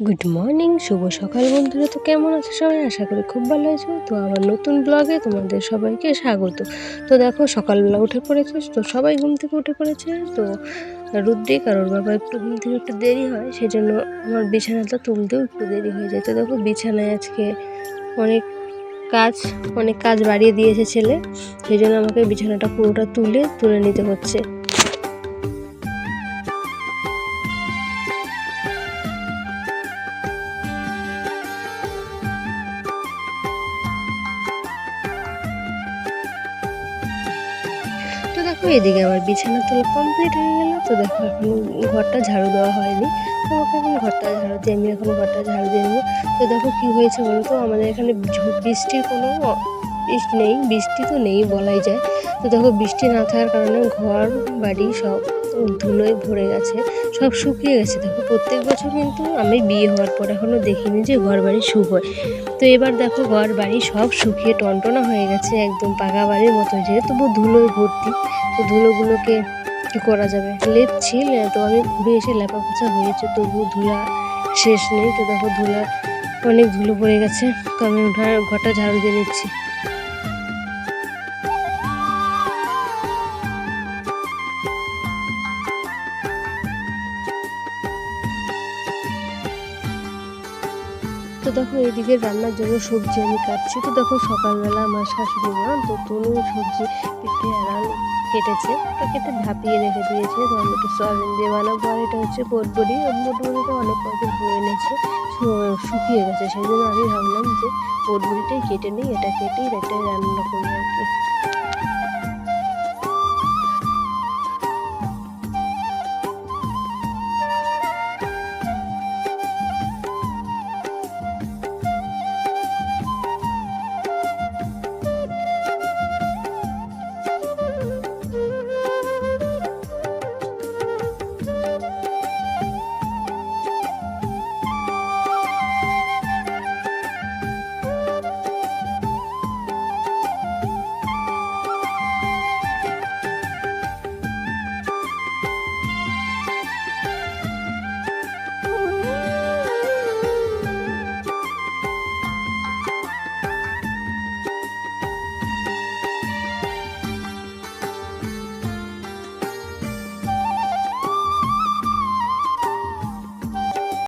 Good morning, শুভ সকাল বন্ধুরা। তো কেমন আছো সবাই? আশা করি খুব ভালো আছো। তো আমার নতুন ব্লগে তোমাদের সবাইকে স্বাগত। তো দেখো, সকালবেলা উঠে পড়েছে, তো সবাই ঘুম থেকে উঠে পড়েছে। তো রুদ্রিক আর ওর বাবা একটু ঘুম থেকে একটু দেরি হয়, সেই জন্য আমার বিছানাটা তুলতেও একটু দেরি হয়ে যায়। তো দেখো, বিছানায় আজকে অনেক কাজ অনেক কাজ বাড়িয়ে দিয়েছে ছেলে, সেই জন্য আমাকে বিছানাটা পুরোটা তুলে নিতে হচ্ছে। তো দেখো, এদিকে আমার বিছানা তোলা কমপ্লিট হয়ে গেল। তো দেখো, এখন ঘরটা ঝাড়ু দেওয়া হয়নি, তো ওকে এখন ঘরটা ঝাড়ু দিয়ে আমি এখন ঘরটা ঝাড়ু দিয়ে নেবো। তো দেখো কি হয়েছে বলো তো, আমাদের এখানে বৃষ্টির কোনো নেই, বৃষ্টি তো নেই বলাই যায়। তো দেখো, বৃষ্টি না থাকার কারণে ঘর বাড়ি সব ধুলোয় ভরে গেছে, সব শুকিয়ে গেছে। দেখো, প্রত্যেক বছর কিন্তু আমি বিয়ে হওয়ার পর এখনও দেখিনি যে ঘর বাড়ি শুকোয়। তো এবার দেখো, ঘর বাড়ি সব শুকিয়ে টনটনা হয়ে গেছে, একদম পাকা বাড়ির মতো হয়েছে, তবু ধুলোয় ভর্তি। তো ধুলোগুলোকে কী করা যাবে, লেপ ছিল, তো আমি ঘুরে এসে লেপা পোছা হয়েছে, তবু ধুলা শেষ নেই। তো দেখো, অনেক ধুলো পড়ে গেছে। তো আমি ঘরটা ঝাড়ু দিয়ে নিচ্ছি। তো দেখো, এদিকে রান্নার জন্য সবজি আমি কাটছি। তো দেখো, সকালবেলা আমার শাশুড়ি মা তো তনু সবজি পেঁপে আর আলু কেটেছে, তো কেটে ভাপিয়ে রেখে দিয়েছে। তো আমি একটু সয়াবিন দিয়ে বানাবো। আর এটা হচ্ছে বটবড়ি, বটবড়িটা অনেক কদিন হয়ে এনেছে, শুকিয়ে গেছে, সেই জন্য আমি ভাবলাম যে বটবড়িটাই কেটে নিই, এটা কেটেই রান্না করি আর কি।